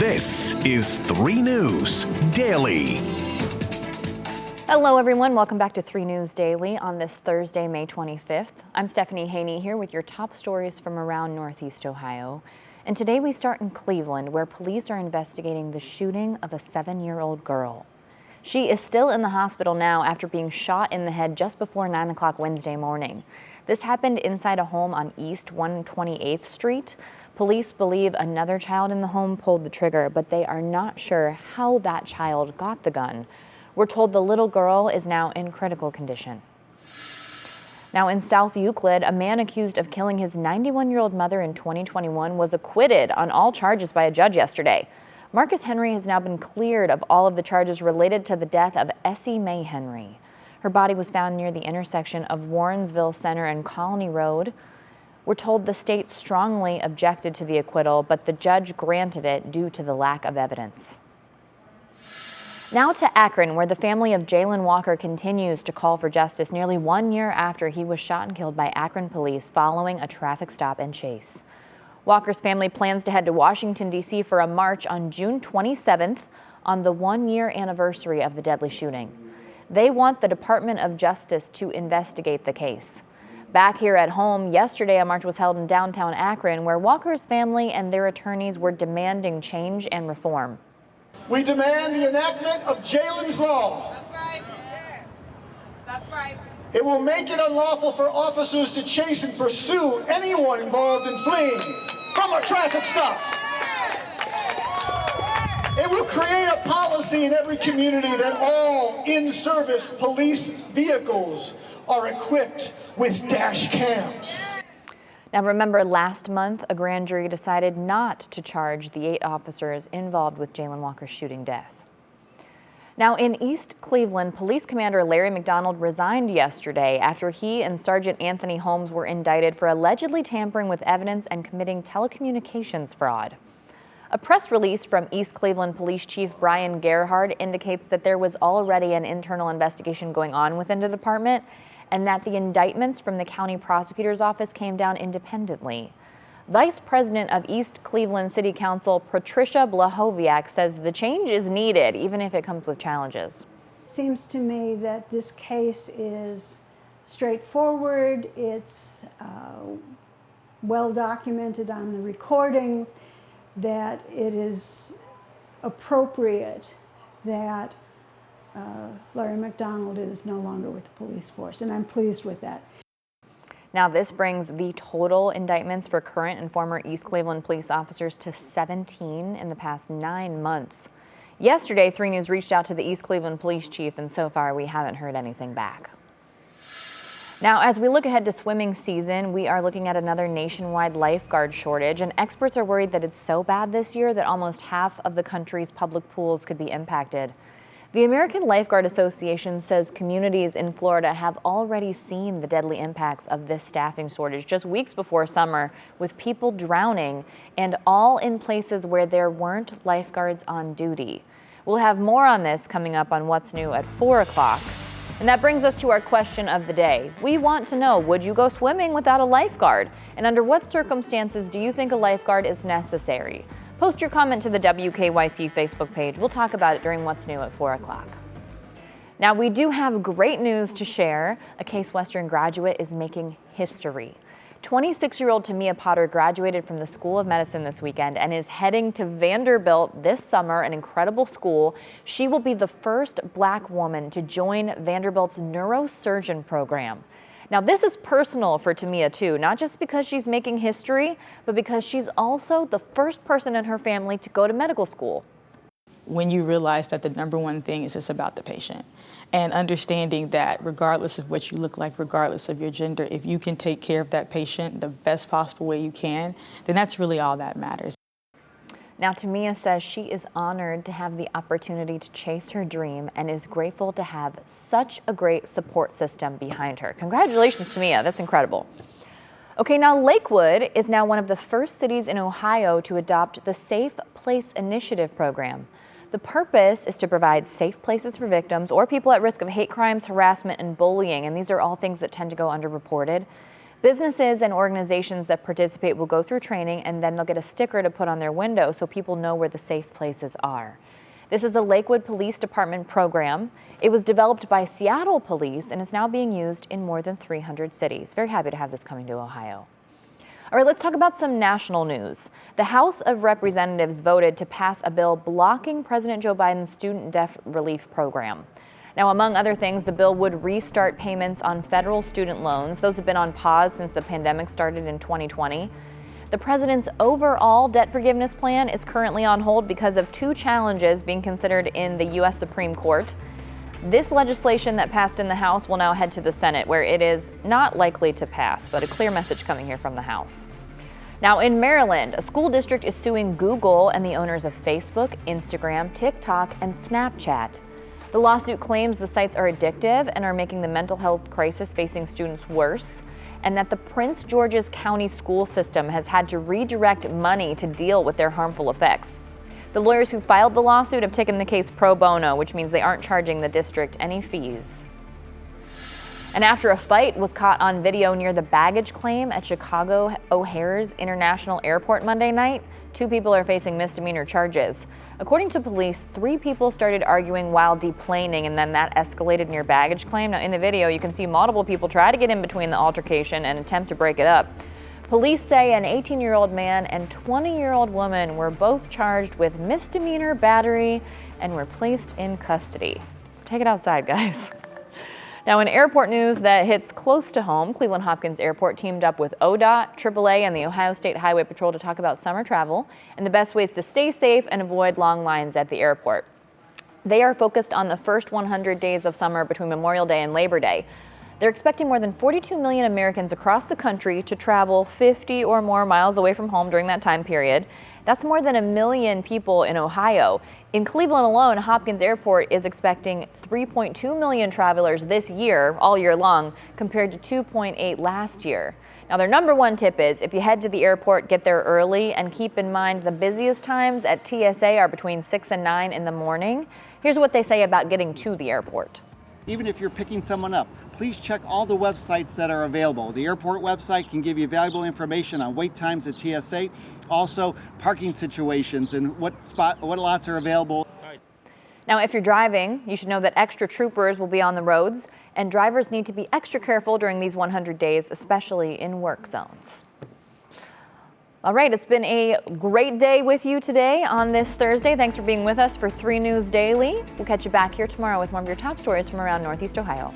This is 3 News Daily. Hello everyone, welcome back to 3 News Daily on this Thursday, May 25th. I'm Stephanie Haney here with your top stories from around Northeast Ohio. And today we start in Cleveland, where police are investigating the shooting of a 7-year-old girl. She is still in the hospital now after being shot in the head just before 9 o'clock Wednesday morning. This happened inside a home on East 128th Street. Police believe another child in the home pulled the trigger, but they are not sure how that child got the gun. We're told the little girl is now in critical condition. Now in South Euclid, a man accused of killing his 91-year-old mother in 2021 was acquitted on all charges by a judge yesterday. Marcus Henry has now been cleared of all of the charges related to the death of Essie Mae Henry. Her body was found near the intersection of Warrensville Center and Colony Road. We're told the state strongly objected to the acquittal, but the judge granted it due to the lack of evidence. Now to Akron, where the family of Jalen Walker continues to call for justice nearly 1 year after he was shot and killed by Akron police following a traffic stop and chase. Walker's family plans to head to Washington, D.C. for a march on June 27th on the 1-year anniversary of the deadly shooting. They want the Department of Justice to investigate the case. Back here at home, yesterday a march was held in downtown Akron, where Walker's family and their attorneys were demanding change and reform. We demand the enactment of Jalen's Law. That's right. Yes. That's right. It will make it unlawful for officers to chase and pursue anyone involved in fleeing from a traffic stop. It will create a policy in every community that all in-service police vehicles are equipped with dash cams. Now remember, last month, a grand jury decided not to charge the 8 officers involved with Jalen Walker's shooting death. Now in East Cleveland, Police Commander Larry McDonald resigned yesterday after he and Sergeant Anthony Holmes were indicted for allegedly tampering with evidence and committing telecommunications fraud. A press release from East Cleveland Police Chief Brian Gerhard indicates that there was already an internal investigation going on within the department, and that the indictments from the county prosecutor's office came down independently. Vice President of East Cleveland City Council Patricia Blahoviak says the change is needed, even if it comes with challenges. Seems to me that this case is straightforward, it's well documented on the recordings, that it is appropriate that Larry McDonald is no longer with the police force, and I'm pleased with that. Now this brings the total indictments for current and former East Cleveland police officers to 17 in the past 9 months. Yesterday, 3 News reached out to the East Cleveland police chief, and so far we haven't heard anything back. Now, as we look ahead to swimming season, we are looking at another nationwide lifeguard shortage, and experts are worried that it's so bad this year that almost half of the country's public pools could be impacted. The American Lifeguard Association says communities in Florida have already seen the deadly impacts of this staffing shortage just weeks before summer, with people drowning, and all in places where there weren't lifeguards on duty. We'll have more on this coming up on What's New at 4 o'clock. And that brings us to our question of the day. We want to know, would you go swimming without a lifeguard? And under what circumstances do you think a lifeguard is necessary? Post your comment to the WKYC Facebook page. We'll talk about it during What's New at 4 o'clock. Now, we do have great news to share. A Case Western graduate is making history. 26-year-old Tamia Potter graduated from the School of Medicine this weekend and is heading to Vanderbilt this summer, an incredible school. She will be the first Black woman to join Vanderbilt's neurosurgeon program. Now, this is personal for Tamia, too, not just because she's making history, but because she's also the first person in her family to go to medical school. When you realize that the number one thing is it's about the patient, and understanding that regardless of what you look like, regardless of your gender, if you can take care of that patient the best possible way you can, then that's really all that matters. Now, Tamia says she is honored to have the opportunity to chase her dream and is grateful to have such a great support system behind her. Congratulations, Tamia. That's incredible. Okay, now Lakewood is now one of the first cities in Ohio to adopt the Safe Place Initiative program. The purpose is to provide safe places for victims or people at risk of hate crimes, harassment, and bullying, and these are all things that tend to go underreported. Businesses and organizations that participate will go through training, and then they'll get a sticker to put on their window so people know where the safe places are. This is a Lakewood Police Department program. It was developed by Seattle Police and is now being used in more than 300 cities. Very happy to have this coming to Ohio. All right, let's talk about some national news. The House of Representatives voted to pass a bill blocking President Joe Biden's student debt relief program. Now, among other things, the bill would restart payments on federal student loans. Those have been on pause since the pandemic started in 2020. The president's overall debt forgiveness plan is currently on hold because of two challenges being considered in the U.S. Supreme Court. This legislation that passed in the House will now head to the Senate, where it is not likely to pass, but a clear message coming here from the House. Now, in Maryland, a school district is suing Google and the owners of Facebook, Instagram, TikTok, and Snapchat. The lawsuit claims the sites are addictive and are making the mental health crisis facing students worse, and that the Prince George's County school system has had to redirect money to deal with their harmful effects. The lawyers who filed the lawsuit have taken the case pro bono, which means they aren't charging the district any fees. And after a fight was caught on video near the baggage claim at Chicago O'Hare's International Airport Monday night, 2 people are facing misdemeanor charges. According to police, 3 people started arguing while deplaning, and then that escalated near baggage claim. Now, in the video, you can see multiple people try to get in between the altercation and attempt to break it up. Police say an 18-year-old man and 20-year-old woman were both charged with misdemeanor battery and were placed in custody. Take it outside, guys. Now, in airport news that hits close to home, Cleveland Hopkins Airport teamed up with ODOT, AAA, and the Ohio State Highway Patrol to talk about summer travel and the best ways to stay safe and avoid long lines at the airport. They are focused on the first 100 days of summer between Memorial Day and Labor Day. They're expecting more than 42 million Americans across the country to travel 50 or more miles away from home during that time period. That's more than 1 million people in Ohio. In Cleveland alone, Hopkins Airport is expecting 3.2 million travelers this year, all year long, compared to 2.8 last year. Now, their number one tip is if you head to the airport, get there early and keep in mind the busiest times at TSA are between 6 and 9 in the morning. Here's what they say about getting to the airport. Even if you're picking someone up, please check all the websites that are available. The airport website can give you valuable information on wait times at TSA, also parking situations and what lots are available. Now, if you're driving, you should know that extra troopers will be on the roads, and drivers need to be extra careful during these 100 days, especially in work zones. All right, it's been a great day with you today on this Thursday. Thanks for being with us for 3 News Daily. We'll catch you back here tomorrow with more of your top stories from around Northeast Ohio.